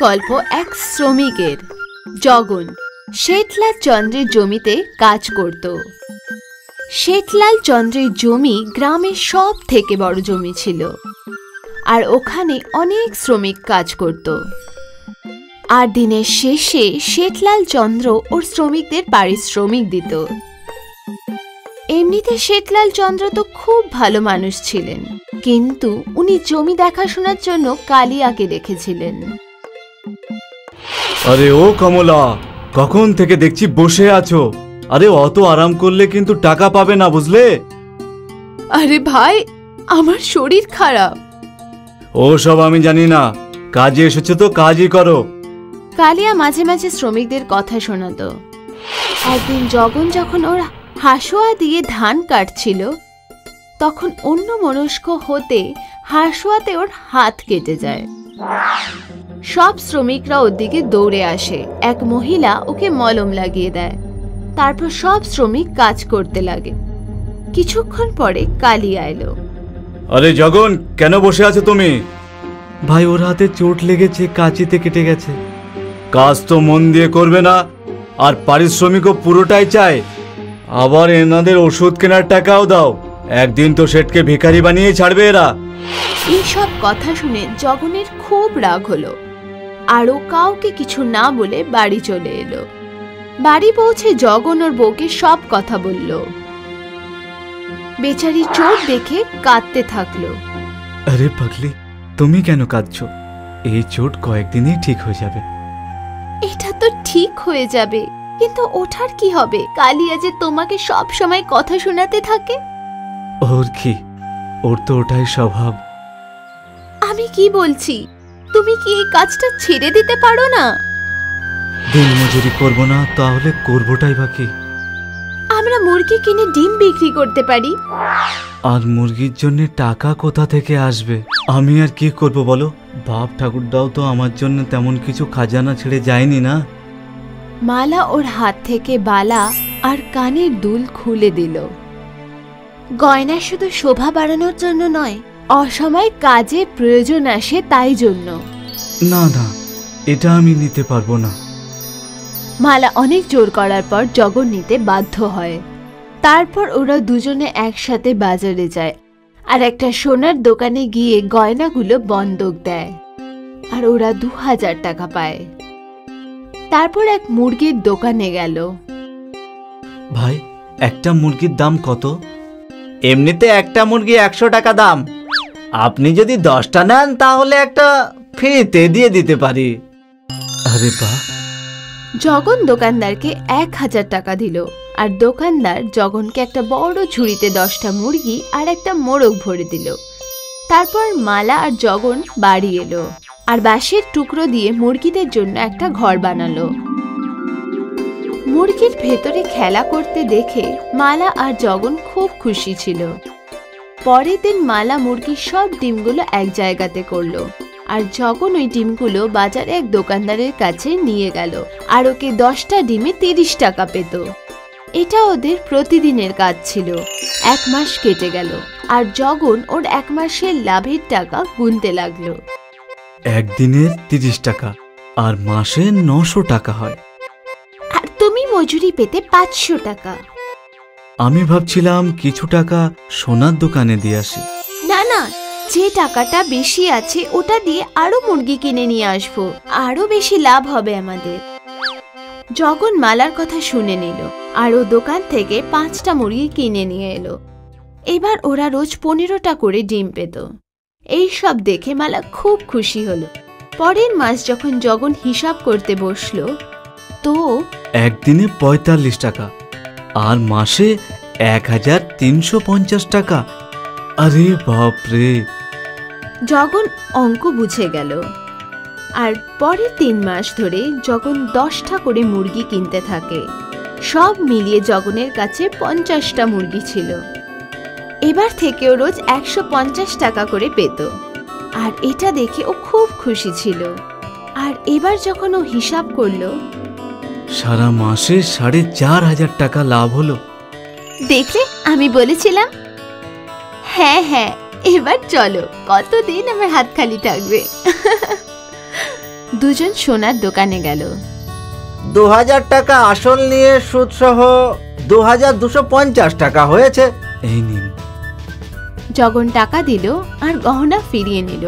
গল্প এক শ্রমিকের। জগন শেঠলাল চন্দ্রের জমিতে কাজ করত। শেঠলাল চন্দ্রের জমি গ্রামের সব থেকে বড় জমি ছিল, আর ওখানে অনেক শ্রমিক কাজ করত। আর দিনের শেষে শেঠলাল চন্দ্র ওর শ্রমিকদের পারিশ্রমিক দিত। এমনিতে শেঠলাল চন্দ্র তো খুব ভালো মানুষ ছিলেন, কিন্তু উনি জমি দেখাশোনার জন্য কালিয়াকে রেখেছিলেন। আরে ও কমলা, কখন থেকে দেখছি বসে আছো? আরে অত আরাম করলে কিন্তু টাকা পাবে না, বুঝলে? আরে ভাই, আমার শরীর খারাপ। ও সব আমি জানি না, কাজে এসেছো তো কাজই করো। কালিয়া মাঝে মাঝে শ্রমিকদের কথা শোনাতো। একদিন জগন যখন ওর হাসুয়া দিয়ে ধান কাটছিল, তখন অন্য মনস্ক হতে হাসুয়াতে ওর হাত কেটে যায়। সব শ্রমিকরা ওর দিকে দৌড়ে আসে। এক মহিলা ওকে মলম লাগিয়ে দেয়। তারপর সব শ্রমিক কাজ করতে লাগে। কিছুক্ষণ পরে কালিয়া এলো। আরে জগন, কেন বসে আছো তুমি? ভাই, ওর হাতে চোট লেগেছে, কাঁচিতে কেটে গেছে। কাজ তো মন দিয়ে করবে না, আর পারিশ্রমিকও পুরোটাই চায়। আবার এনাদের ওষুধ কেনার টাকাও দাও। একদিন তো শেঠকে ভিখারি বানিয়ে ছাড়বে এরা। এইসব কথা শুনে জগনের খুব রাগ হলো, আর ও কাউকে কিছু না বলে বাড়ি চলে এলো। বাড়ি পৌঁছে জগন ওর বউকে সব কথা বলল। বেচারি চোট দেখে কাঁদতে থাকলো। আরে পাগলি, তুমি কেন কাঁদছো? এই চোট কয়েকদিনই ঠিক হয়ে যাবে। এটা তো ঠিক হয়ে যাবে, কিন্তু ওঠার কি হবে? কালিয়া যে তোমাকে সব সময় কথা শোনাতে থাকে। ওর কি? ওর তো ওটাই স্বভাব। আমি কি বলছি, তুমি কি এই কাজটা ছেড়ে দিতে পারো না? দিন মজুরি করবো না, তাহলে করবোটাই বাকি। আমরা মুরগি কিনে ডিম বিক্রি করতে পারি। আর মুরগির জন্য টাকা কোথা থেকে আসবে? আমি আর কি করব বলো? বাপ ঠাকুরদাও তো আমার জন্য তেমন কিছু খাজানা ছেড়ে যায়নি না। মালা ওর হাত থেকে বালা আর কানের দুল খুলে দিল। গয়না শুধু শোভা বাড়ানোর জন্য নয়, অসময় কাজে প্রয়োজন আসে তাই জন্য। না না, এটা আমি নিতে পারবো না। মালা অনেক জোর করার পর জগন নিতে বাধ্য হয়। তারপর ওরা দুজনে একসাথে বাজারে যায়, আর একটা সোনার দোকানে গিয়ে গয়নাগুলো বন্ধক দেয়, আর ওরা 2000 টাকা পায়। তারপর এক মুরগির দোকানে গেল। ভাই, একটা মুরগির দাম কত? এমনিতে একটা মুরগি 100 টাকা দাম। আপনি যদি 10টা নেন তাহলে একটা ফ্রিতে দিয়ে দিতে পারি। আরে বাহ! জগন দোকানদারকে 1000 টাকা দিল, আর দোকানদার জগনকে একটা বড় ঝুড়িতে 10টা মুরগি আর একটা মোরগ ভরে দিল। তারপর মালা আর জগন বাড়ি এলো, আর বাঁশের টুকরো দিয়ে মুরগিদের জন্য একটা ঘর বানালো। মুরগির ভেতরে খেলা করতে দেখে মালা আর জগন খুব খুশি ছিল। পরের দিন মালা মুরগির সব ডিমগুলো এক জায়গাতে করলো, আর জগন ওই ডিমগুলো বাজারে এক দোকানদারের কাছে নিয়ে গেল, আর ওকে 10টা ডিমে 30 টাকা পেত। এটা ওদের প্রতিদিনের কাজ ছিল। 1 মাস কেটে গেল, আর জগন ওর 1 মাসের লাভের টাকা গুনতে লাগলো। একদিনের 30 টাকা আর মাসে 900 টাকা হয়। আর তুমি মজুরি পেতে 500 টাকা। আমি ভাবছিলাম কিছু টাকা সোনার দোকানে দিয়ে আসি। না না, যে টাকাটা বেশি আছে ওটা দিয়ে আরো মুরগি কিনে নিয়ে আসবো, আরো বেশি লাভ হবে আমাদের। জগন মালার কথা শুনে নিল, আর ও দোকান থেকে 5টা মুরগি কিনে নিয়ে এলো। এবার ওরা রোজ 15টা করে ডিম পেত। এই সব দেখে মালা খুব খুশি হলো। পরের মাস যখন জগন হিসাব করতে বসলো, তো একদিনে 45 টাকা আর মাসে 1350 টাকা। আরে বাপরে! জগন অঙ্ক বুঝে গেল। আর পরের 3 মাস ধরে জগন 10টা করে মুরগি কিনতে থাকে। সব মিলিয়ে জগনের কাছে 50টা মুরগি ছিল। এবার থেকেও রোজ 150 টাকা করে পেত, আর এটা দেখে ও খুব খুশি ছিল। আর এবার যখন ও হিসাব করলো, সারা মাসে 4500 টাকা লাভ হলো। দেখলে, আমি বলেছিলাম। হ্যাঁ হ্যাঁ, এবার চলো, কতদিন আমার হাত খালি থাকবে। দুজন সোনার দোকানে গেল। 2000 টাকা আসল নিয়ে সুদ সহ 2250 টাকা হয়েছে। এই নিন। জগন টাকা দিল আর গহনা ফিরিয়ে নিল।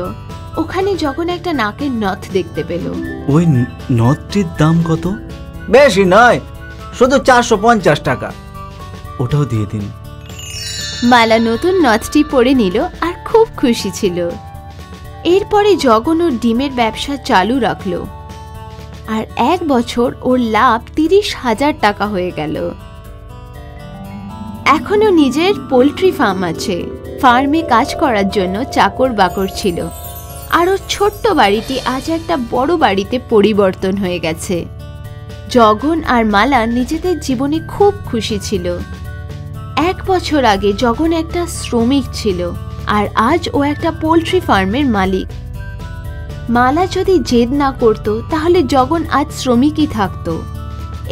ওখানে জগন একটা নাকের নথ দেখতে পেল। ওই নথটির দাম কত? বেশি নয়, শুধু 450 টাকা। ওটাও দিয়ে দিন। মালা নতুন নথটি পরে নিল আর খুব খুশি ছিল। এরপরে জগন ওর ডিমের ব্যবসা চালু রাখলো আর 1 বছর ওর লাভ 30,000 টাকা হয়ে গেল। এখনো নিজের পোল্ট্রি ফার্ম আছে। ফার্মে কাজ করার জন্য চাকর বাকর ছিল আর ওর ছোট্ট বাড়িটি আজ একটা বড় বাড়িতে পরিবর্তন হয়ে গেছে। জগন আর মালা নিজেদের জীবনে খুব খুশি ছিল। 1 বছর আগে জগন একটা শ্রমিক ছিল আর আজ ও একটা পোল্ট্রি ফার্মের মালিক। মালা যদি জেদ না করত তাহলে জগন আজ শ্রমিকই থাকতো।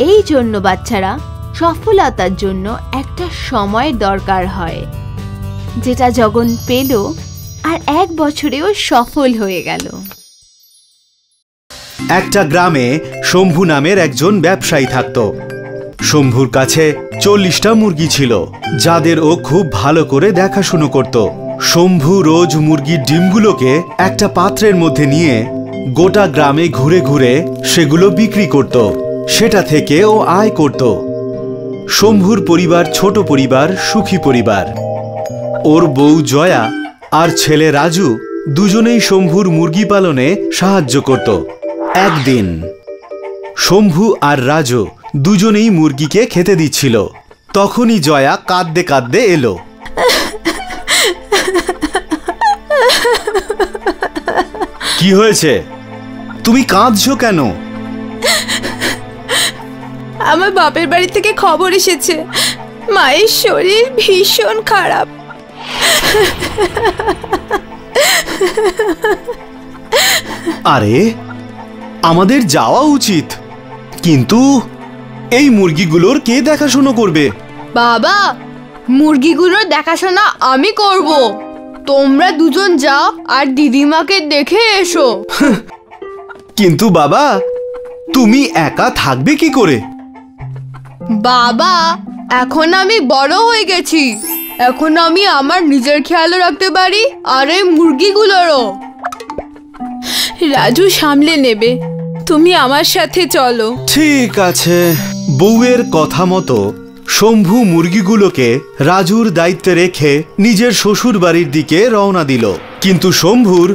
এই জন্য বাচ্চারা, সফলতার জন্য একটা সময়ের দরকার হয়, যেটা জগন পেল আর 1 বছরেও সফল হয়ে গেল। একটা গ্রামে শম্ভু নামের একজন ব্যবসায়ী থাকত। শম্ভুর কাছে 40টা মুরগি ছিল, যাদের ও খুব ভালো করে দেখাশুনো করত। শম্ভু রোজ মুরগির ডিমগুলোকে একটা পাত্রের মধ্যে নিয়ে গোটা গ্রামে ঘুরে ঘুরে সেগুলো বিক্রি করত। সেটা থেকে ও আয় করত। শম্ভুর পরিবার ছোট পরিবার, সুখী পরিবার। ওর বউ জয়া আর ছেলে রাজু দুজনেই শম্ভুর মুরগি পালনে সাহায্য করত। একদিন শম্ভু আর রাজু দুজনেই মুরগিকে খেতে দিচ্ছিল। তখনই জয়া কাঁদতে কাঁদতে এলো। কি হয়েছে? তুমি কাঁদছো কেন? আমার বাপের বাড়ি থেকে খবর এসেছে, মায়ের শরীর ভীষণ খারাপ। আরে, আমাদের যাওয়া উচিত, কিন্তু এই মুরগিগুলোর কে দেখাশোনা করবে? বাবা, মুরগিগুলোর দেখাশোনা আমি করব। তোমরা দুজন যাও আর দিদিমাকে দেখে এসো। কিন্তু বাবা, তুমি একা থাকবে কি করে? বাবা, এখন আমি বড় হয়ে গেছি, এখন আমি আমার নিজের খেয়াল রাখতে পারি আর এই মুরগিগুলোরও। রাজু সামলে নেবে, তুমি আমার সাথে চলো। ঠিক আছে। বউয়ের কথা মতো শম্ভু মুরগিগুলোকে রাজুর দায়িত্বে রেখে নিজের শ্বশুর বাড়ির দিকে রওনা দিল। কিন্তু শম্ভুর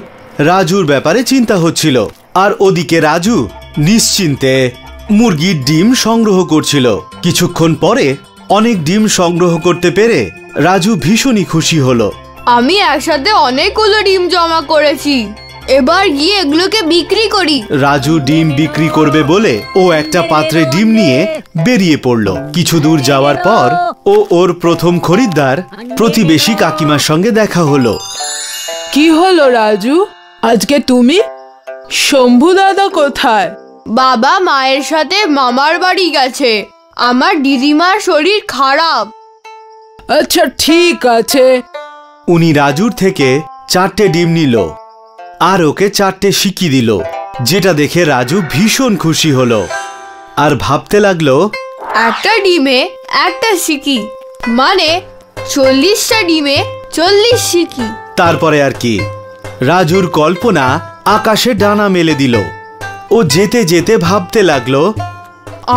রাজুর ব্যাপারে চিন্তা হচ্ছিল, আর ওদিকে রাজু নিশ্চিন্তে মুরগির ডিম সংগ্রহ করছিল। কিছুক্ষণ পরে অনেক ডিম সংগ্রহ করতে পেরে রাজু ভীষণই খুশি হলো। আমি একসাথে অনেকগুলো ডিম জমা করেছি, এবার গিয়ে এগুলোকে বিক্রি করি। রাজু ডিম বিক্রি করবে বলে ও একটা পাত্রে ডিম নিয়ে বেরিয়ে পড়ল। কিছু দূর যাওয়ার পর ও ওর প্রথম খরিদ্দার প্রতিবেশী কাকিমার সঙ্গে দেখা হলো। কি হলো রাজু, আজকে তুমি? শম্ভু দাদা কোথায়? বাবা মায়ের সাথে মামার বাড়ি গেছে, আমার দিদিমার শরীর খারাপ। আচ্ছা ঠিক আছে। উনি রাজুর থেকে 4টে ডিম নিল আর ওকে 4টে সিকি দিল, যেটা দেখে রাজু ভীষণ খুশি হলো আর ভাবতে লাগলো, একটা ডিমে একটা সিকি, মানে 40টা ডিমে 40 সিকি। তারপরে আর কি, রাজুর কল্পনা আকাশে ডানা মেলে দিল। ও যেতে যেতে ভাবতে লাগলো,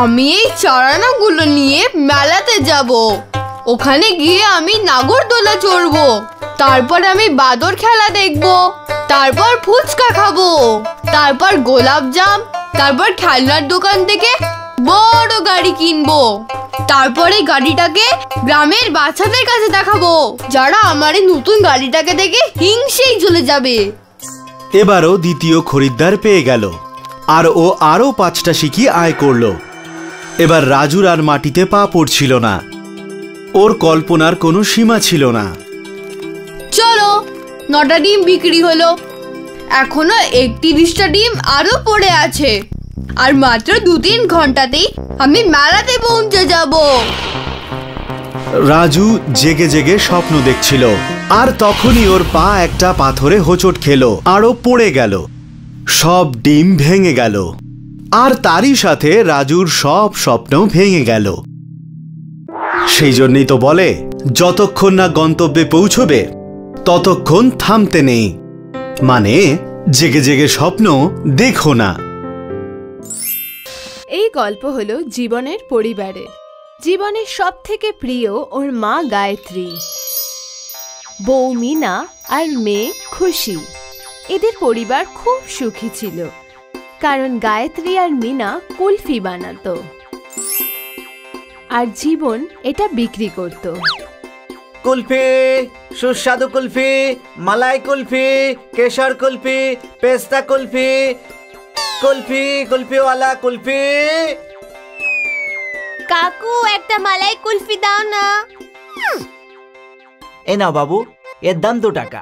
আমি এই চারানাগুলো নিয়ে মেলাতে যাব, ওখানে গিয়ে আমি নাগরদোলা চড়বো, তারপর আমি বাদর খেলা দেখবো, তারপর ফুচকা খাবো, তারপর গোলাপ জাম, তারপর খেলনার দোকান থেকে বড় গাড়ি কিনবো, তারপরে গাড়িটাকে গ্রামের বাচ্চাদের কাছে দেখাবো, যারা আমার এই নতুন গাড়িটাকে দেখে হিংসেই চলে যাবে। এবারও দ্বিতীয় খরিদ্দার পেয়ে গেল আর ও আরো 5টা সিকি আয় করলো। এবার রাজুর আর মাটিতে পা পড়ছিল না, ওর কল্পনার কোনো সীমা ছিল না। চলো, 9টা ডিম বিক্রি হলো, এখনো 31টা ডিম আরো পড়ে আছে, আর মাত্র 2-3 ঘন্টাতেই আমি মেলাতে পৌঁছে যাব। রাজু জেগে জেগে স্বপ্ন দেখছিল, আর তখনই ওর পা একটা পাথরে হোঁচট খেলো আর ও পড়ে গেল। সব ডিম ভেঙে গেল, আর তারই সাথে রাজুর সব স্বপ্ন ভেঙে গেল। সেই জন্যই তো বলে, যতক্ষণ না গন্তব্যে পৌঁছবে ততক্ষণ থামতে নেই, মানে জেগে জেগে স্বপ্ন দেখো না। এই গল্প হলো জীবনের পরিবারের। জীবনের সব থেকে প্রিয় ওর মা গায়ত্রী, বউ মিনা আর মেয়ে খুশি। এদের পরিবার খুব সুখী ছিল, কারণ গায়ত্রী আর মিনা কুলফি বানাতো আর জীবন এটা বিক্রি করত। কুলফি, সুস্বাদু কুলফি, মালাই কুলফি, কেশর কুলফি, পেস্তা কুলফি, কুলফি কুলফিওয়ালা কুলফি। কাকু একটা মালাই কুলফি দাও না। এ নাও বাবু, এর দাম 2 টাকা।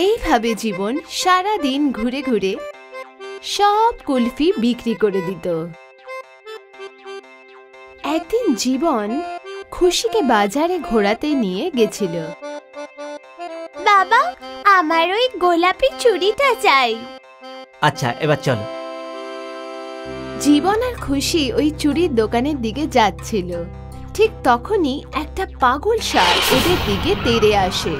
এইভাবে জীবন সারা দিন ঘুরে ঘুরে সব কুলফি বিক্রি করে দিত। একদিন জীবন খুশিকে বাজারে ঘোরাতে নিয়ে গেছিল। বাবা, আমার ওই গোলাপি চুড়িটা চাই। আচ্ছা, এবার চলো। জীবন আর খুশি ওই চুড়ির দোকানের দিকে যাচ্ছিল। ঠিক তখনই একটা পাগল ষাঁড় ওদের দিকে তেড়ে আসে।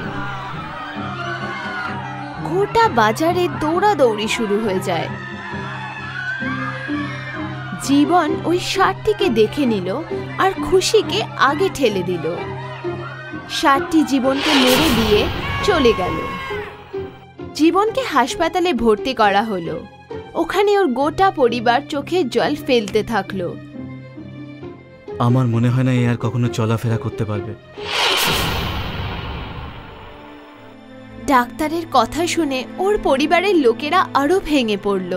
গোটা বাজারে দৌড়াদৌড়ি শুরু হয়ে যায়। জীবন ওই ষাঁড়টিকে দেখে নিল আর খুশিকে আগে ঠেলে দিল। ষাঁড়টি জীবনকে মেরে দিয়ে চলে গেল। জীবনকে হাসপাতালে ভর্তি করা হলো। ওখানে ওর গোটা পরিবার চোখের জল ফেলতে থাকলো। আমার মনে হয় না এ আর কখনো চলাফেরা করতে পারবে। ডাক্তারের কথা শুনে ওর পরিবারের লোকেরা আরো ভেঙে পড়ল।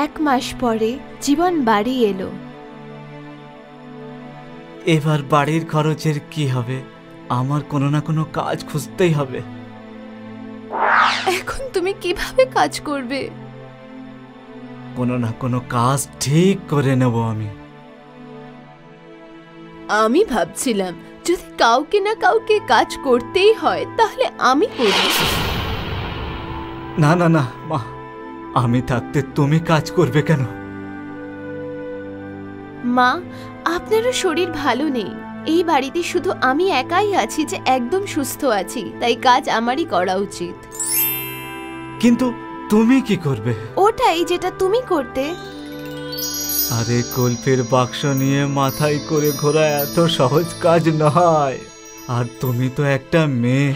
1 মাস পরে জীবন বাড়ি এলো। এবার বাড়ির খরচের কি হবে? আমার কোনো না কোনো কাজ খুঁজতেই হবে। এখন তুমি কিভাবে কাজ করবে? কোনো না কোনো কাজ ঠিক করে নেব আমি। আমি ভাবছিলাম যদি কাউকে না কাউকে কাজ করতেই হয় তাহলে আমি করি। না না না মা, আমি থাকতে তুমি কাজ করবে কেন? মা, আপনারও শরীর ভালো নেই। এই বাড়িতে শুধু আমি একাই আছি যে একদম সুস্থ আছি, তাই কাজ আমারই করা উচিত। কিন্তু তুমি কি করবে? ওটাই যেটা তুমি করতে। আরে কুলফির বাক্স নিয়ে মাথায় করে ঘোরা এত সহজ কাজ নয়। আর তুমি তো একটা মেয়ে।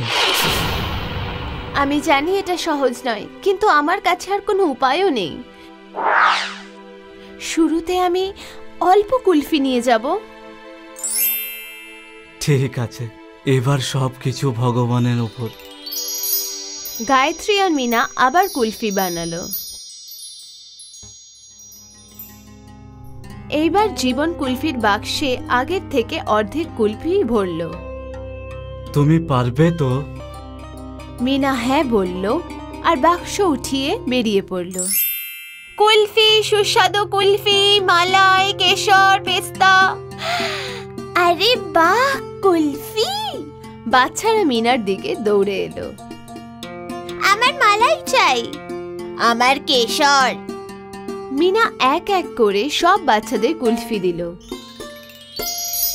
আমি জানি এটা সহজ নয়, কিন্তু আমার কাছে আর কোনো উপায়ও নেই। শুরুতে আমি অল্প কুলফি নিয়ে যাব। ঠিক আছে, এবার সবকিছু ভগবানের উপর। গায়ত্রী আর মিনা আবার কুলফি বানালো। এইবার জীবন কুলফির বাক্সে আগের থেকে অর্ধেক কুলফি ভরল। তুমি পারবে তো? মিনা হ্যাঁ বলল আর বাক্স উঠিয়ে বেরিয়ে পড়ল। কুলফি, সুস্বাদু কুলফি, মালাই, কেশর, পেস্তা। আরে বাহ, কুলফি! বাচ্চারা মিনার দিকে দৌড়ে এলো। আমার মালাই চাই। আমার কেশর। মিনা এক এক করে সব বাচ্চাদের কুলফি দিল।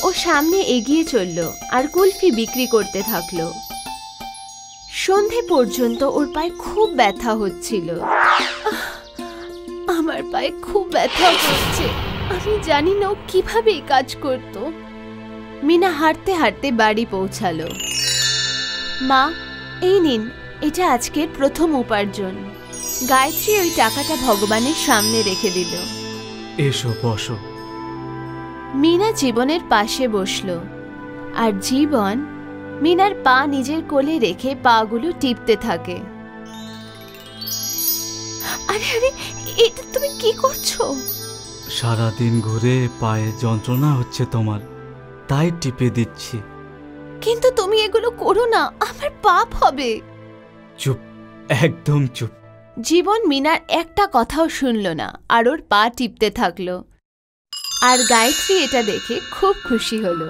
ও সামনে এগিয়ে চলল আর কুলফি বিক্রি করতে থাকলো। সন্ধে পর্যন্ত ওর পায়ে খুব ব্যথা হচ্ছিল। আমার পায়ে খুব ব্যথা হচ্ছে। আমি জানি না ও কিভাবে এই কাজ করত। মিনা হাঁটতে হাঁটতে বাড়ি পৌঁছালো। মা, এই নিন, এটা আজকের প্রথম উপার্জন। গায়ত্রী ওই টাকাটা ভগবানের সামনে রেখে দিল। এসো বসো। মিনা জীবনের পাশে বসলো আর জীবন মিনার পা নিজের কোলে রেখে পাগুলো টিপতে থাকে। আরে আরে, এটা তুমি কি করছো? সারাদিন ঘুরে পায়ে যন্ত্রণা হচ্ছে তোমার, তাই টিপে দিচ্ছি। কিন্তু তুমি এগুলো করো না, আমার পাপ হবে। চুপ, একদম চুপ। জীবন মিনার একটা কথাও শুনল না আর ওর পা টিপতে থাকলো। আর গায়ত্রী এটা দেখে খুব খুশি হলো।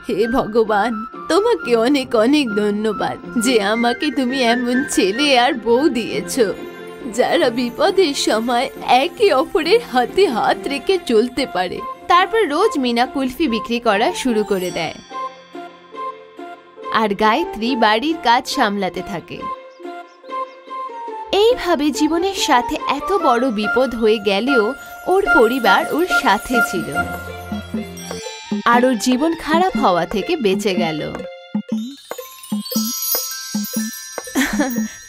হে ভগবান, তোমাকে অনেক অনেক ধন্যবাদ যে আমাকে তুমি এমন ছেলে আর বউ দিয়েছো যারা বিপদের সময় একে অপরের হাতে হাত রেখে চলতে পারে। তারপর রোজ মিনা কুলফি বিক্রি করা শুরু করে দেয় আর গায়ত্রী বাড়ির কাজ সামলাতে থাকে। এইভাবে জীবনের সাথে এত বড় বিপদ হয়ে গেলেও ওর পরিবার ওর সাথে ছিল আর ওর জীবন খারাপ হওয়া থেকে বেঁচে গেল।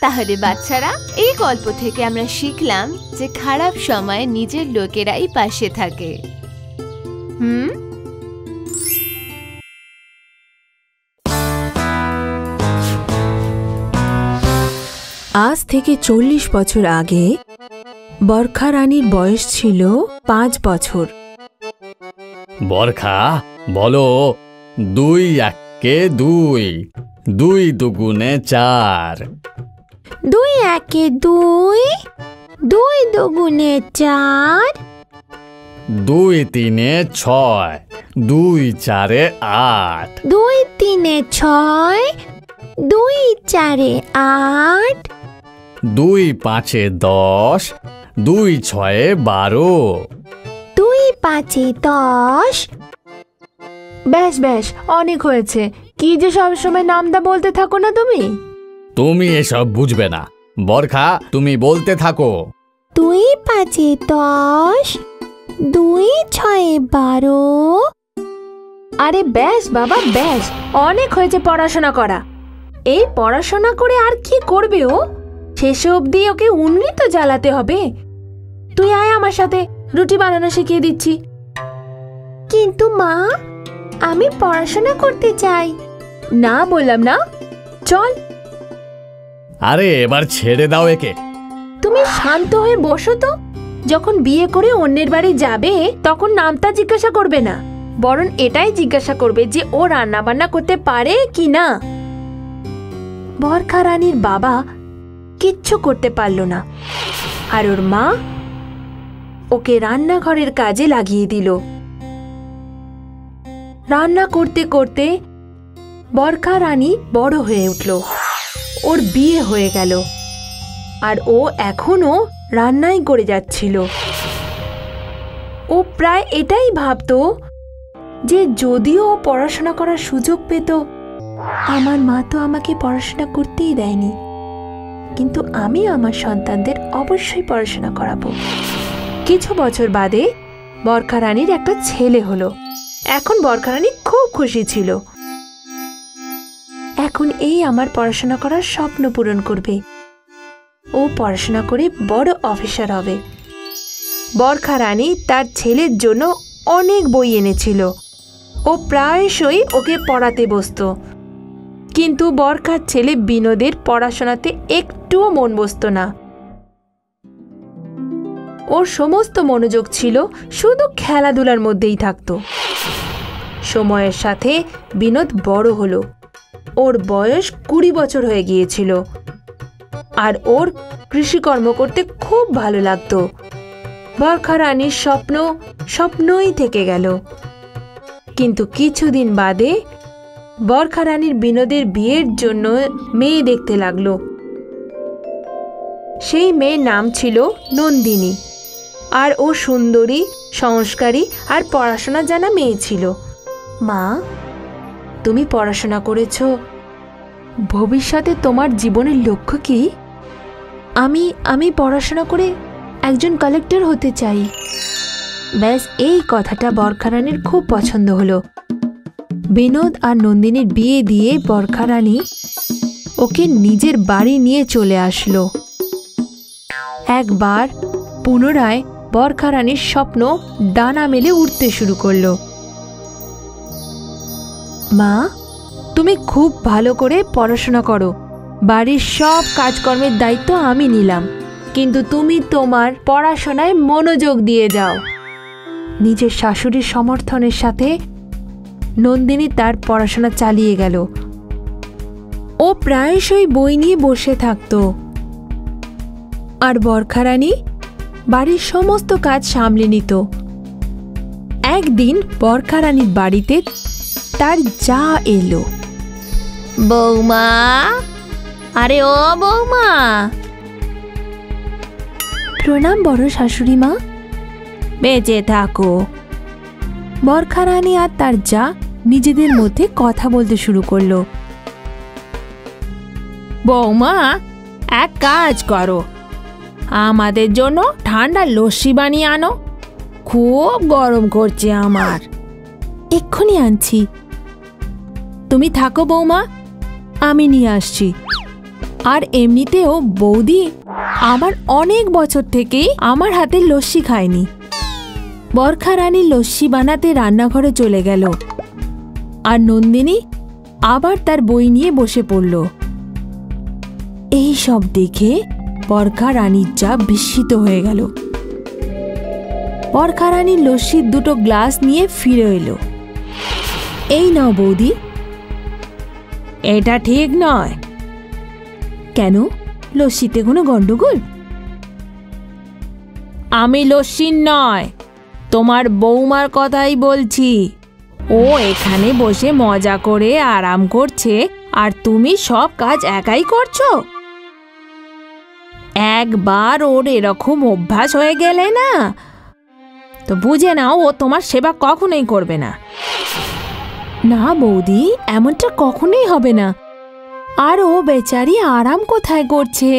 তাহলে বাচ্চারা, এই গল্প থেকে আমরা শিখলাম যে খারাপ সময়ে নিজের লোকেরাই পাশে থাকে। আজ থেকে 40 বছর আগে বরখা রানীর বয়স ছিল 5 বছর। বরখা, বলো 2 একে 2, 2 দুগুণে 4। 2 একে 2, 2 দুগুণে 4। 2 তিনে 6, 2 চারে 8। 2 তিনে 6, 2 চারে 8। 2 পাঁচে 10, 2 ছয়ে 12। 2 পাঁচে 10। বেশ বেশ, অনেক হয়েছে। কি যে সবসময় নামটা বলতে থাকো না তুমি। তুমি এসব বুঝবে না। বরখা, তুমি বলতে থাকো। 2 পাঁচে 10, 2 ছয়ে 12। আরে বেশ বাবা, বেশ, অনেক হয়েছে পড়াশোনা করা। এই পড়াশোনা করে আর কি করবে ও? শেষে অবধি ওকে উন্নি তো জ্বালাতে হবে। তুই আয় আমার সাথে, রুটি বানানো শিখিয়ে দিচ্ছি। কিন্তু মা, আমি পড়াশোনা করতে চাই। না বললাম না, চল। আরে এবার ছেড়ে দাও একে। তুমি শান্ত হয়ে বসো তো। যখন বিয়ে করে অন্যের বাড়ি যাবে তখন নামটা জিজ্ঞাসা করবে না, বরং এটাই জিজ্ঞাসা করবে যে ও রান্না বান্না করতে পারে কি না। বরখা রানীর বাবা কিচ্ছু করতে পারল না আর ওর মা ওকে রান্নাঘরের কাজে লাগিয়ে দিল। রান্না করতে করতে বরখা রানী বড় হয়ে উঠল। ওর বিয়ে হয়ে গেল আর ও এখনো রান্নাই করে যাচ্ছিল। ও প্রায় এটাই ভাবতো যে যদিও ও পড়াশোনা করার সুযোগ পেত, আমার মা তো আমাকে পড়াশোনা করতেই দেয়নি, কিন্তু আমি আমার সন্তানদের অবশ্যই পড়াশোনা করাবো। কিছু বছর বাদে বরখা রানীর একটা ছেলে হলো। এখন বরখা রানী খুব খুশি ছিল। এখন এই আমার পড়াশোনা করার স্বপ্ন পূরণ করবে। ও পড়াশোনা করে বড় অফিসার হবে। বরখা রানী তার ছেলের জন্য অনেক বই এনেছিল। ও প্রায়শই ওকে পড়াতে বসতো, কিন্তু বরখার ছেলে বিনোদের পড়াশোনাতে একটুও মন বসতো না। ওর সমস্ত মনোযোগ ছিল শুধু খেলাধুলার মধ্যেই থাকতো। সময়ের সাথে বিনোদ বড় হলো। ওর বয়স 20 বছর হয়ে গিয়েছিল আর ওর কৃষিকর্ম করতে খুব ভালো লাগতো। বরখা রানীর স্বপ্ন স্বপ্নই থেকে গেল। কিন্তু কিছুদিন বাদে বরখা রানীর বিনোদের বিয়ের জন্য মেয়ে দেখতে লাগলো। সেই মেয়ের নাম ছিল নন্দিনী আর ও সুন্দরী, সংস্কারী আর পড়াশোনা জানা মেয়ে ছিল। মা, তুমি পড়াশোনা করেছো, ভবিষ্যতে তোমার জীবনের লক্ষ্য কি? আমি পড়াশোনা করে একজন কালেক্টর হতে চাই। ব্যাস, এই কথাটা বরখা রানীর খুব পছন্দ হলো। বিনোদ আর নন্দিনীর বিয়ে দিয়ে বরখা রানী ওকে নিজের বাড়ি নিয়ে চলে আসলো। একবার পুনরায় বরখা রানীর স্বপ্ন ডানা মেলে উঠতে শুরু করলো। মা, তুমি খুব ভালো করে পড়াশোনা করো। বাড়ির সব কাজকর্মের দায়িত্ব আমি নিলাম, কিন্তু তুমি তোমার পড়াশোনায় মনোযোগ দিয়ে যাও। নিজের শাশুড়ির সমর্থনের সাথে নন্দিনী তার পড়াশোনা চালিয়ে গেল। ও প্রায়শই বই নিয়ে বসে থাকত আর বরখা রানী বাড়ির সমস্ত কাজ সামলে নিত। একদিন বরখা রানীর বাড়িতে তার যা এলো। বৌমা, আরে ও বৌমা। প্রণাম বড় শাশুড়ি মা। বেঁচে থাকো। বরখা রানী আর তার যা নিজেদের মধ্যে কথা বলতে শুরু করলো। বৌমা, এক কাজ করো, আমাদের জন্য ঠান্ডা লস্যি বানিয়ে আনো, খুব গরম করছে আমার। এক্ষুনি আনছি। তুমি থাকো বৌমা, আমি নিয়ে আসছি। আর এমনিতেও বৌদি আমার অনেক বছর থেকেই আমার হাতে লস্যি খায়নি। বরখা রানী লস্যি বানাতে রান্নাঘরে চলে গেল, আর নন্দিনী আবার তার বই নিয়ে বসে পড়ল। এই সব দেখে বরখা রানীর যা বিস্মিত হয়ে গেল। বরখা রানী লস্যির দুটো গ্লাস নিয়ে ফিরে এলো। এই নাও বৌদি। এটা ঠিক নয়। কেন, লস্যিতে কোনো গন্ডগোল? আমি লস্যির নয়, তোমার বৌমার কথাই বলছি। ও এখানে বসে মজা করে আরাম করছে, আর তুমি সব কাজ একাই করছো। একবার ওর এরকম অভ্যাস হয়ে গেলে না, তো বুঝে নাও ও তোমার সেবা কখনোই করবে না। না বৌদি, এমনটা কখনোই হবে না। আর ও বেচারি আরাম কোথায় করছে,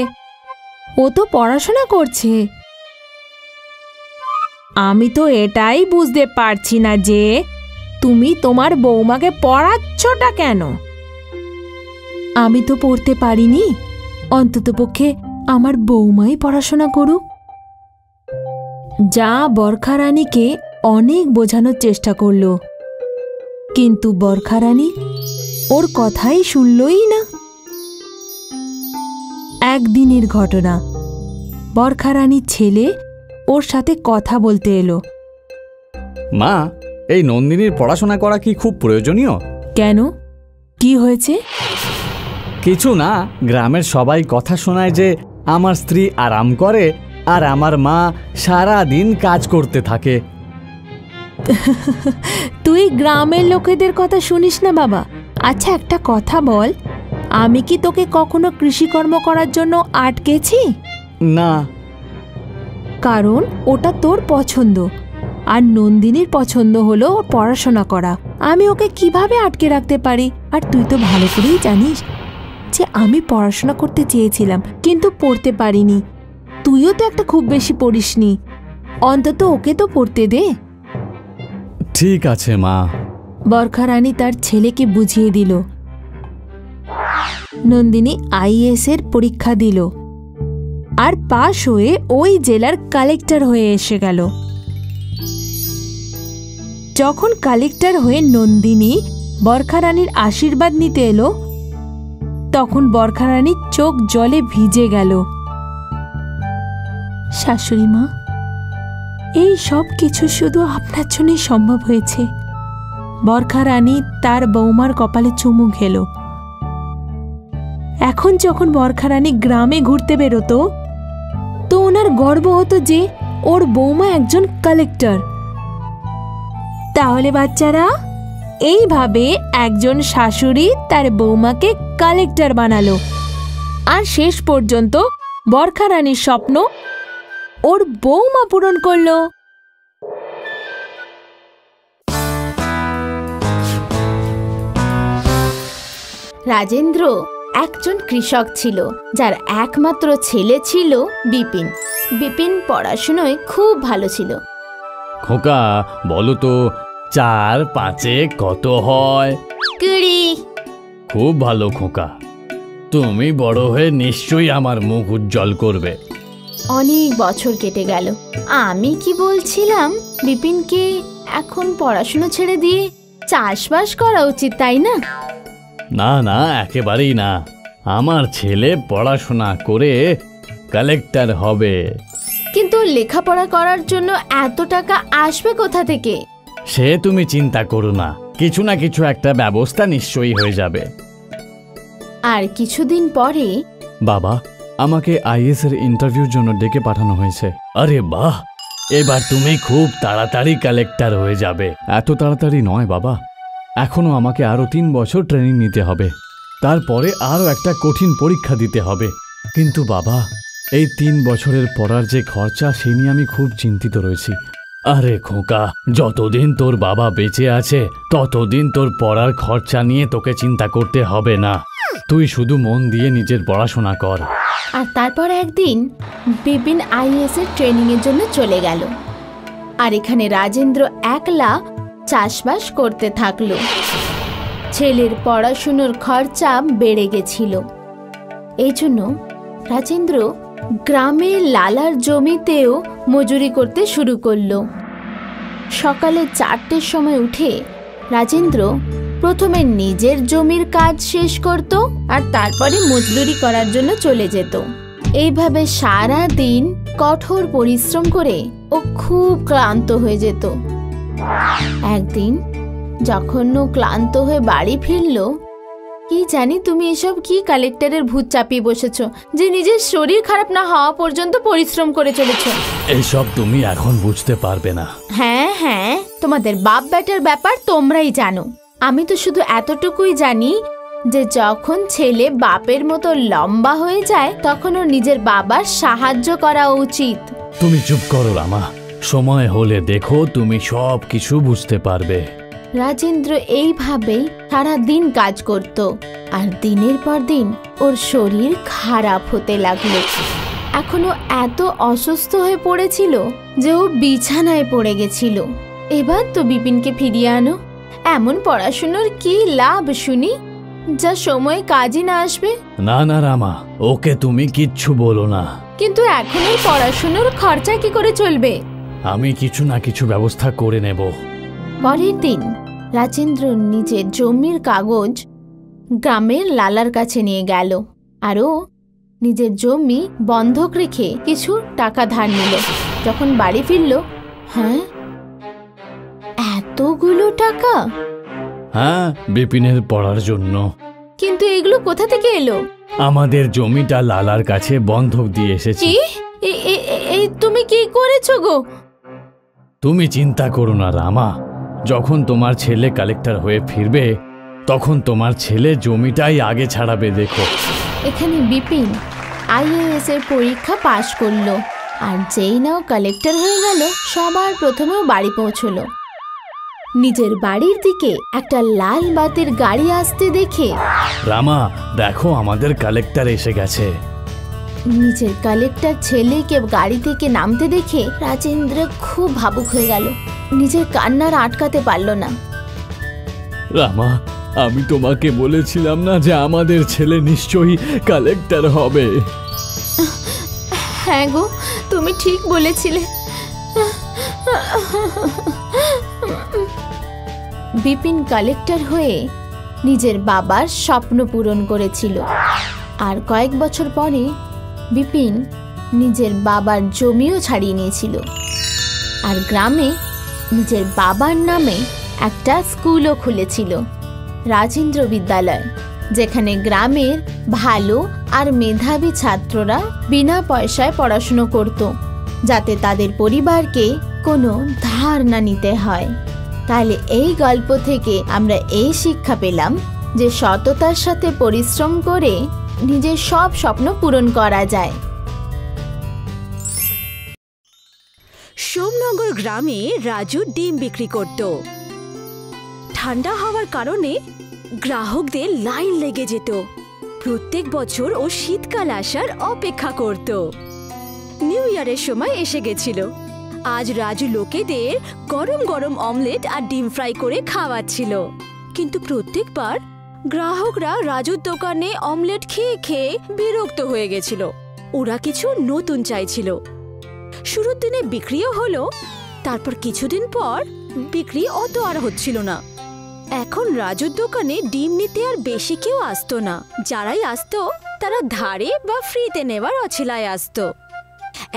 ও তো পড়াশোনা করছে। আমি তো এটাই বুঝতে পারছি না যে তুমি তোমার বৌমাকে পড়াচ্ছটা কেন। আমি তো পড়তে পারিনি, অন্ততপক্ষে আমার বৌমাই পড়াশোনা করুক। যা বরখা রানীকে অনেক বোঝানোর চেষ্টা করল, কিন্তু বরখা রানী ওর কথাই শুনলই না। একদিনের ঘটনা, বরখা রানীর ছেলে ওর সাথে কথা বলতে এলো। মা, এই নন্দিনীর পড়াশোনা করা কি খুব প্রয়োজনীয়? কেন, কি হয়েছে? কিছু না, গ্রামের সবাই কথা শোনায় যে আমার স্ত্রী আরাম করে আর আমার মা সারা দিন কাজ করতে থাকে। তুই গ্রামের লোকেদের কথা শুনিস না বাবা। আচ্ছা একটা কথা বল, আমি কি তোকে কখনো কৃষিকর্ম করার জন্য আটকেছি? না। কারণ ওটা তোর পছন্দ, আর নন্দিনীর পছন্দ হলো ওর পড়াশোনা করা। আমি ওকে কিভাবে আটকে রাখতে পারি? আর তুই তো ভালো করেই জানিস যে আমি পড়াশোনা করতে চেয়েছিলাম, কিন্তু পড়তে পারিনি। তুইও তো একটা খুব বেশি পড়িসনি, অন্তত ওকে তো পড়তে দে। ঠিক আছে মা। বরখা রানী তার ছেলেকে বুঝিয়ে দিল। নন্দিনী আইএএস এর পরীক্ষা দিল, আর পাশ হয়ে ওই জেলার কালেক্টর হয়ে এসে গেল। যখন কালেক্টর হয়ে নন্দিনী বরখা রানীর আশীর্বাদ নিতে এলো, তখন বরখা রানীর চোখ জলে ভিজে গেল। শাশুড়ি মা, এই সব কিছু শুধু আপনার জন্যই সম্ভব হয়েছে। বরখা রানী তার বৌমার কপালে চুমু খেল। এখন যখন বরখা রানী গ্রামে ঘুরতে বেরোতো, তো ওনার গর্ব হতো যে ওর বৌমা একজন কালেক্টর। তাহলে বাচ্চারা, এইভাবে একজন শাশুড়ি তার বৌমাকে কালেক্টর বানালো, আর শেষ পর্যন্ত বরখা রানীর স্বপ্ন ওর বৌমা পূরণ করলো। রাজেন্দ্র একজন কৃষক ছিল, যার একমাত্র ছেলে ছিল বিপিন। বিপিন পড়াশোনায় খুব ভালো ছিল। খোকা, বলো তো 4 5 কত হয়? 20। খুব ভালো খোকা, তুমি বড় হয়ে নিশ্চয়ই আমার মুখ উজ্জ্বল করবে। অনেক বছর কেটে গেল। আমি কি বলছিলাম, বিপিনকে এখন পড়াশোনা ছেড়ে দিয়ে চাষবাস করা উচিত, তাই না? না না, একেবারেই না। আমার ছেলে পড়াশোনা করে কালেক্টর হবে। কিন্তু লেখাপড়া করার জন্য এত টাকা আসবে কোথা থেকে? সে তুমি চিন্তা করো না, কিছু না কিছু একটা ব্যবস্থা নিশ্চয়ই হয়ে যাবে। আর কিছুদিন পরে বাবা, আমাকে আইএএস এর ইন্টারভিউর জন্য ডেকে পাঠানো হয়েছে। আরে বাহ, এবার তুমি খুব তাড়াতাড়ি কালেক্টর হয়ে যাবে। এত তাড়াতাড়ি নয় বাবা, এখনো আমাকে আরো 3 বছর ট্রেনিং নিতে হবে, তারপরে আরো একটা কঠিন পরীক্ষা দিতে হবে। কিন্তু বাবা, এই 3 বছরের পড়ার যে খরচা সে নিয়ে আমি খুব চিন্তিত রয়েছি। আরে খোকা, যতদিন তোর বাবা বেঁচে আছে ততদিন তোর পড়ার খরচা নিয়ে তোকে চিন্তা করতে হবে না। তুই শুধু মন দিয়ে নিজের পড়াশোনা কর। আর তারপর একদিন বিপিন আইএএস এর ট্রেনিং এর জন্য চলে গেল। আর এখানে রাজেন্দ্র একলা চাষবাস করতে থাকলো। ছেলের পড়াশুনোর খরচা বেড়ে গেছিল। এই জন্য রাজেন্দ্র গ্রামের লালার জমিতেও মজুরি করতে শুরু করলো। সকালে 4টের সময় উঠে রাজেন্দ্র প্রথমে নিজের জমির কাজ শেষ করত আর তারপরে মজদুরি করার জন্য চলে যেত। এইভাবে সারা দিন কঠোর পরিশ্রম করে ও খুব ক্লান্ত হয়ে যেত। একদিন যখন ও ক্লান্ত হয়ে বাড়ি ফিরল, কি জানি তুমি এসব কি কালেক্টরের ভূত চাপিয়ে বসেছো যে নিজের শরীর খারাপ না হওয়া পর্যন্ত পরিশ্রম করে চলেছো। এসব তুমি এখন বুঝতে পারবে না। হ্যাঁ হ্যাঁ, তোমাদের বাপ বেটার ব্যাপার তোমরাই জানো। আমি তো শুধু এতটুকুই জানি যে যখন ছেলে বাপের মতো লম্বা হয়ে যায় তখন ওর নিজের বাবার সাহায্য করা উচিত। তুমি চুপ করো রামা, সময় হলে দেখো তুমি সব কিছু বুঝতে পারবে। রাজেন্দ্র এইভাবেই সারা দিন কাজ করত আর দিনের পর দিন ওর শরীর খারাপ হতে লাগলো। এখনো এত অসুস্থ হয়ে পড়েছিল যে ও বিছানায় পড়ে গেছিল। এবার তো বিপিনকে ফিরিয়ে আনো। এমন পড়াশুনোর কি লাভ শুনি যা সময় কাজে না আসবে? না না রামা, ওকে তুমি কিচ্ছু বলো না। কিন্তু এখন এই পড়াশুনোর খরচা কি করে চলবে? আমি কিছু না কিছু ব্যবস্থা করে নেব। পরের দিন রাজেন্দ্র নিজের জমির কাগজ গ্রামের লালার কাছে নিয়ে গেল আর ও নিজের জমি বন্ধক রেখে কিছু টাকা ধার নিল। যখন বাড়ি ফিরল, হ্যাঁ, এতগুলো টাকা? হ্যাঁ, বিপিনের পড়ার জন্য। কিন্তু এগুলো কোথা থেকে এলো? আমাদের জমিটা লালার কাছে বন্ধক দিয়ে এসেছি। এই তুমি কি করেছো গো? তুমি চিন্তা করো না রামা, যখন তোমার ছেলে কালেক্টর হয়ে ফিরবে তখন তোমার ছেলে জমিটাই আগে ছাড়াবে। দেখো, এখানে বিপিন আইএএস এর পরীক্ষা পাশ করলো আর যেই নাও কালেক্টর হয়ে গেল সবার প্রথমেও বাড়ি পৌঁছলো। নিজের বাড়ির দিকে একটা লাল বাতির গাড়ি আসতে দেখে, রামা দেখো আমাদের কালেক্টর এসে গেছে। নিজের কালেক্টর ছেলেকে গাড়ি থেকে নামতে দেখে রাজেন্দ্র খুব ভাবুক হয়ে গেল। নিজের কান্নার আটকাতে পারল না। রামা, আমি তোমাকে বলেছিলাম না যে আমাদের ছেলে নিশ্চয়ই কালেক্টর হবে? হ্যাঁ গো, তুমি ঠিক বলেছিলে। বিপিন কালেক্টর হয়ে নিজের বাবার স্বপ্ন পূরণ করেছিল। আর কয়েক বছর পরে বিপিন নিজের বাবার জমিও ছাড়িয়ে নিয়েছিল আর গ্রামে নিজের বাবার নামে একটা স্কুলও খুলেছিল, রাজেন্দ্র বিদ্যালয়, যেখানে গ্রামের ভালো আর মেধাবী ছাত্ররা বিনা পয়সায় পড়াশুনো করত, যাতে তাদের পরিবারকে কোনো ধার না নিতে হয়। তাহলে এই গল্প থেকে আমরা এই শিক্ষা পেলাম যে সততার সাথে পরিশ্রম করে নিজের সব স্বপ্ন পূরণ করা যায়। সোমনগর গ্রামে রাজু ডিম বিক্রি করত। ঠান্ডা হওয়ার কারণে গ্রাহকদের লাইন লেগে যেত। প্রত্যেক বছর ও শীতকাল আসার অপেক্ষা করত। নিউ ইয়ারের সময় এসে গেছিল। আজ রাজু লোকেদের গরম গরম অমলেট আর ডিম ফ্রাই করে খাওয়াচ্ছিল। কিন্তু প্রত্যেকবার গ্রাহকরা রাজুর দোকানে অমলেট খেয়ে খেয়ে বিরক্ত হয়ে গেছিল। ওরা কিছু নতুন চাইছিল। শুরুর দিনে বিক্রিও হলো, তারপর কিছুদিন পর বিক্রি অত আর হচ্ছিল না। এখন রাজুর দোকানে ডিম নিতে আর বেশি কেউ আসতো না। যারাই আসতো তারা ধারে বা ফ্রিতে নেওয়ার অছিলায় আসতো।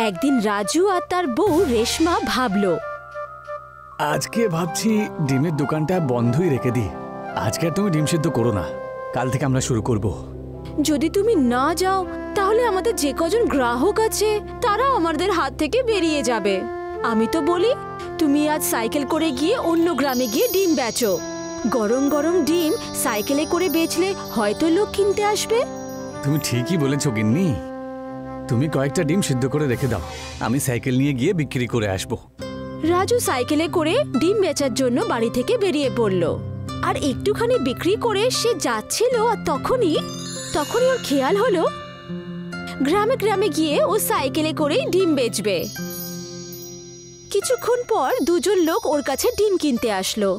একদিন রাজু আর তার বউ রেশমা ভাবলো, আজকে ভাবছি ডিমের দোকানটা বন্ধই রেখে দিই। আজকে তুমি ডিম সিদ্ধ করো না, কাল থেকে আমরা শুরু করব। যদি তুমি না যাও তাহলে আমাদের যে কজন গ্রাহক আছে তারা আমাদের হাত থেকে বেরিয়ে যাবে। আমি তো বলি তুমি আজ সাইকেল করে গিয়ে অন্য গ্রামে গিয়ে ডিম বেচো। গরম গরম ডিম সাইকেলে করে বেচলে হয়তো লোক কিনতে আসবে। তুমি ঠিকই বলেছো গিন্নি। তুমি কয়েকটা ডিম সিদ্ধ করে রেখে দাও, আমি সাইকেল নিয়ে গিয়ে বিক্রি করে আসবো। রাজু সাইকেলে করে ডিম বেচার জন্য বাড়ি থেকে বেরিয়ে পড়ল। আর একটুখানি বিক্রি করে সে যাচ্ছিল, আর তখনই ওর খেয়াল হলো গ্রামে গ্রামে গিয়ে ও সাইকেলে করেই ডিম বেচবে। কিছুক্ষণ পর দুজন লোক ওর কাছে ডিম কিনতে আসলো।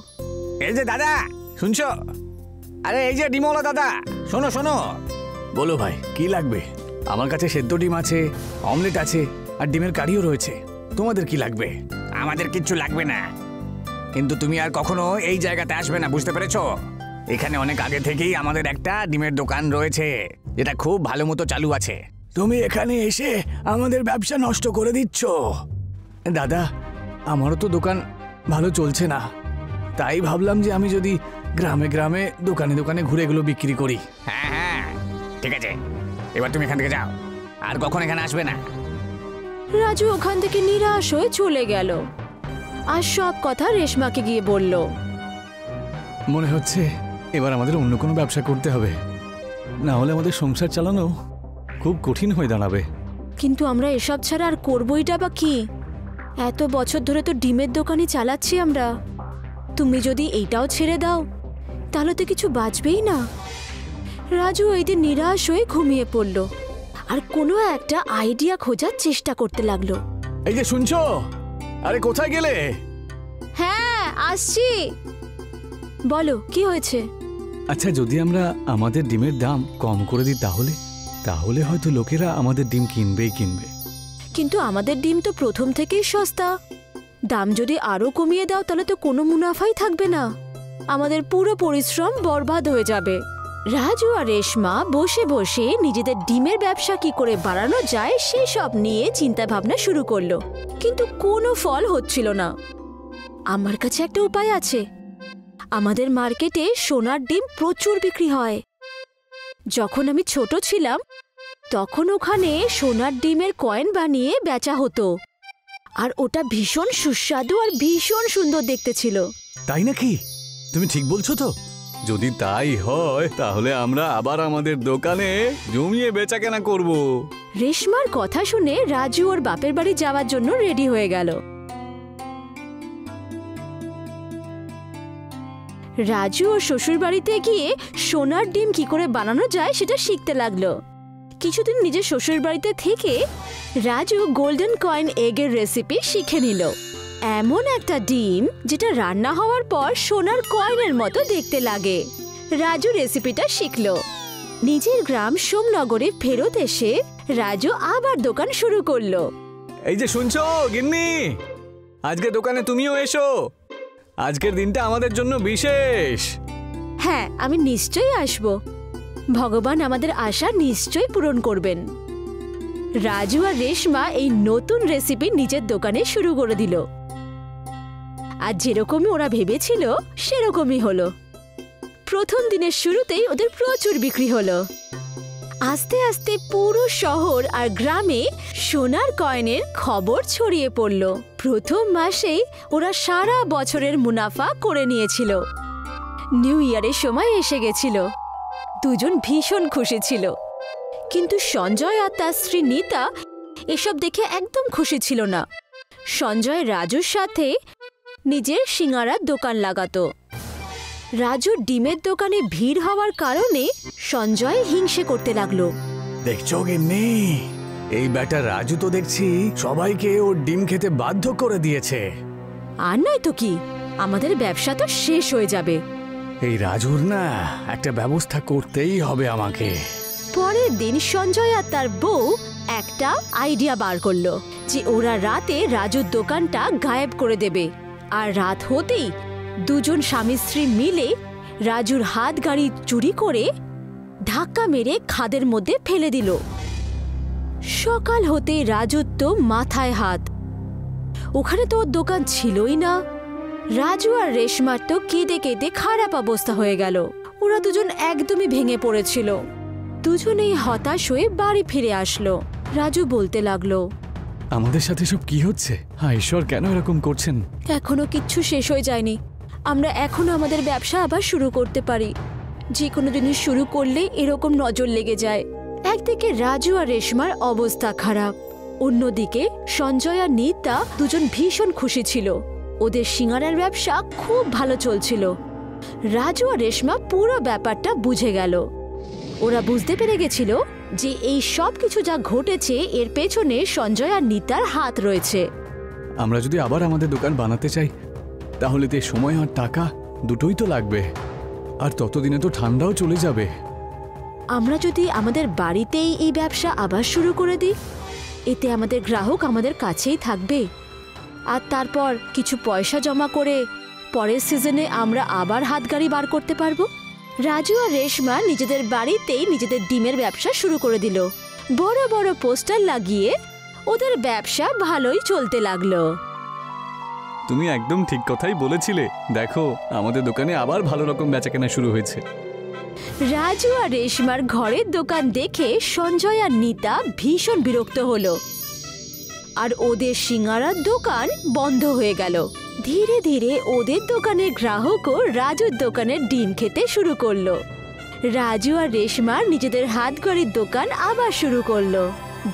এই যে দাদা, শুনছো? আরে এই যে ডিমওয়ালা দাদা, শোনো শোনো। বলো ভাই, কি লাগবে? আমার কাছে সেদ্ধ ডিম আছে, অমলেট আছে, আর ডিমের কারিও রয়েছে। তোমাদের কি লাগবে? আমাদের কিচ্ছু লাগবে না, কিন্তু তুমি আর কখনো এই জায়গাতে আসবে না, বুঝতে পেরেছো? এখানে অনেক আগে থেকেই আমাদের একটা ডিমের দোকান রয়েছে, যেটা খুব ভালো মতো চালু আছে। তুমি এখানে এসে আমাদের ব্যবসা নষ্ট করে দিচ্ছ। দাদা, আমারও তো দোকান ভালো চলছে না, তাই ভাবলাম যে আমি যদি গ্রামে গ্রামে দোকানে দোকানে ঘুরে এগুলো বিক্রি করি। হ্যাঁ হ্যাঁ, ঠিক আছে, এবার তুমি এখান থেকে যাও, আর কখন এখানে আসবে না। রাজু ওখান থেকে নিরাশ হয়ে চলে গেল আর সব কথা রেশমাকে গিয়ে বলল। মনে হচ্ছে এবার আমাদের অন্য কোনো ব্যবসা করতে হবে, না হলে আমাদের সংসার চালানো খুব কঠিন হয়ে দাঁড়াবে। কিন্তু আমরা এসব ছাড়া আর করবোইটা বা কি? এত বছর ধরে তো ডিমের দোকানই চালাচ্ছি আমরা। তুমি যদি এইটাও ছেড়ে দাও তাহলে তো কিছু বাঁচবেই না। রাজু ওই দিন নিরাশ হয়ে ঘুমিয়ে পড়ল আর কোনো একটা আইডিয়া খোঁজার চেষ্টা করতে লাগলো। এই যে শুনছো, আরে কোথায় গেলে? হ্যাঁ আসছি, বলো কি হয়েছে? আচ্ছা, যদি আমরা আমাদের ডিমের দাম কম করে দিই তাহলে হয়তো লোকেরা আমাদের ডিম কিনবেই কিনবে। কিন্তু আমাদের ডিম তো প্রথম থেকেই সস্তা, দাম যদি আরো কমিয়ে দাও তাহলে তো কোনো মুনাফাই থাকবে না, আমাদের পুরো পরিশ্রম বরবাদ হয়ে যাবে। রাজু আর রেশমা বসে বসে নিজেদের ডিমের ব্যবসা কি করে বাড়ানো যায় সেসব নিয়ে চিন্তা ভাবনা শুরু করলো, কিন্তু কোনো ফল হচ্ছিল না। আমার কাছে একটা উপায় আছে। আমাদের মার্কেটে সোনার ডিম প্রচুর বিক্রি হয়। যখন আমি ছোট ছিলাম তখন ওখানে সোনার ডিমের কয়েন বানিয়ে বেচা হতো, আর ওটা ভীষণ সুস্বাদু আর ভীষণ সুন্দর দেখতে ছিল। তাই নাকি? তুমি ঠিক বলছো তো? যদি তাই হয় তাহলে আমরা আবার আমাদের দোকানে জমিয়ে বেচাকেনা করব। রেশমার কথা শুনে রাজু ওর বাপের বাড়ি যাওয়ার জন্য রেডি হয়ে গেল। রাজু ওর শ্বশুর বাড়িতে গিয়ে সোনার ডিম কি করে বানানো যায় সেটা শিখতে লাগলো। কিছুদিন নিজের শ্বশুর বাড়িতে থেকে রাজু গোল্ডেন কয়েন এগের রেসিপি শিখে নিল। এমন একটা ডিম যেটা রান্না হওয়ার পর সোনার কয়েনের মতো দেখতে লাগে। রাজু রেসিপিটা শিখল। নিজের গ্রাম সোমনগরে ফেরত এসে রাজু আবার দোকান শুরু করলো। এই যে শুনছো গিন্নি, আজকে দোকানে তুমিও এসো, আজকের দিনটা আমাদের জন্য বিশেষ। হ্যাঁ, আমি নিশ্চয়ই আসব, ভগবান আমাদের আশা নিশ্চয়ই পূরণ করবেন। রাজু আর রেশমা এই নতুন রেসিপি নিজের দোকানে শুরু করে দিল, আর যেরকমই ওরা ভেবেছিল সেরকমই হলো। প্রথম দিনের শুরুতেই ওদের প্রচুর বিক্রি হলো। আস্তে আস্তে পুরো শহর আর গ্রামে সোনার কয়েনের খবর ছড়িয়ে পড়ল। প্রথম মাসেই ওরা সারা বছরের মুনাফা করে নিয়েছিল। নিউ ইয়ারের সময় এসে গেছিল, দুজন ভীষণ খুশি ছিল। কিন্তু সঞ্জয় আর তার স্ত্রী নিতা এসব দেখে একদম খুশি ছিল না। সঞ্জয় রাজুর সাথে নিজের সিঙ্গারার দোকান লাগাতো। রাজুর ডিমের দোকানে ভিড় হওয়ার কারণে সঞ্জয় হিংসে করতে লাগলো। দেখছো গিন্নি, এই ব্যাটা রাজু তো দেখছি সবাইকে ওর ডিম খেতে বাধ্য করে দিয়েছে। আর নয় তো কি, আমাদের ব্যবসা তো শেষ হয়ে যাবে। এই রাজুর না একটা ব্যবস্থা করতেই হবে আমাকে। পরের দিন সঞ্জয় আর তার বউ একটা আইডিয়া বার করলো যে ওরা রাতে রাজুর দোকানটা গায়েব করে দেবে, আর রাত হতেই দুজন স্বামী স্ত্রী মিলে রাজুর হাত গাড়ি চুরি করে ধাক্কা মেরে খাদের মধ্যে ফেলে দিল। সকাল হতে রাজুর তো মাথায় হাত, ওখানে তো ওর দোকান ছিলই না। রাজু আর রেশমার তো কেঁদে কেঁদে খারাপ অবস্থা হয়ে গেল। ওরা দুজন একদমই ভেঙে পড়েছিল। দুজনেই হতাশ হয়ে বাড়ি ফিরে আসলো। রাজু বলতে লাগলো, আমাদের সাথে সব কি হচ্ছে? হ্যাঁ ঈশ্বর, কেন এরকম করছেন? এখনো কিচ্ছু শেষ হয়ে যায়নি। আমরা এখনো আমাদের ব্যবসা আবার শুরু করতে পারি। যে কোনো জিনিস শুরু করলে এরকম নজর লেগে যায়। একদিকে রাজু আর রেশমার অবস্থা খারাপ, অন্যদিকে সঞ্জয় আর নিতা দুজন ভীষণ খুশি ছিল। ওদের সিঙ্গারার ব্যবসা খুব ভালো চলছিল। রাজু আর রেশমা পুরো ব্যাপারটা বুঝে গেল। ওরা বুঝতে পেরে গেছিল যে এই সব কিছু যা ঘটেছে এর পেছনে সঞ্জয় আর নিতার হাত রয়েছে। আমরা যদি আবার আমাদের দোকান বানাতে চাই তাহলে তো সময় আর টাকা দুটোই তো লাগবে, আর ততদিনে তো ঠান্ডাও চলে যাবে। আমরা যদি আমাদের বাড়িতেই এই ব্যবসা আবার শুরু করে দিই, এতে আমাদের গ্রাহক আমাদের কাছেই থাকবে, আর তারপর কিছু পয়সা জমা করে পরের সিজনে আমরা আবার হাতগাড়ি বার করতে পারবো। রাজু আর রেশমা নিজেদের বাড়িতেই নিজেদের ডিমের ব্যবসা শুরু করে দিল। বড় বড় পোস্টার লাগিয়ে ওদের ব্যবসা ভালোই চলতে লাগলো। তুমি একদম ঠিক কথাই বলেছিলে। দেখো, আমাদের দোকানে আবার ভালো রকম বেচাকেনা শুরু হয়েছে। রাজু আর রেশমার ঘরের দোকান দেখে সঞ্জয় আর নিতা ভীষণ বিরক্ত হলো, আর ওদের সিঙ্গারার দোকান বন্ধ হয়ে গেল। ধীরে ধীরে ওদের দোকানের গ্রাহকও রাজুর দোকানের ডিম খেতে শুরু করলো। রাজু আর রেশমার নিজেদের হাতগড়ির দোকান আবার শুরু করলো।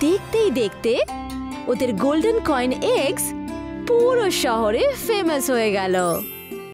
দেখতেই দেখতে ওদের গোল্ডেন কয়েন এগস পুরো শহরে ফেমাস হয়ে গেল।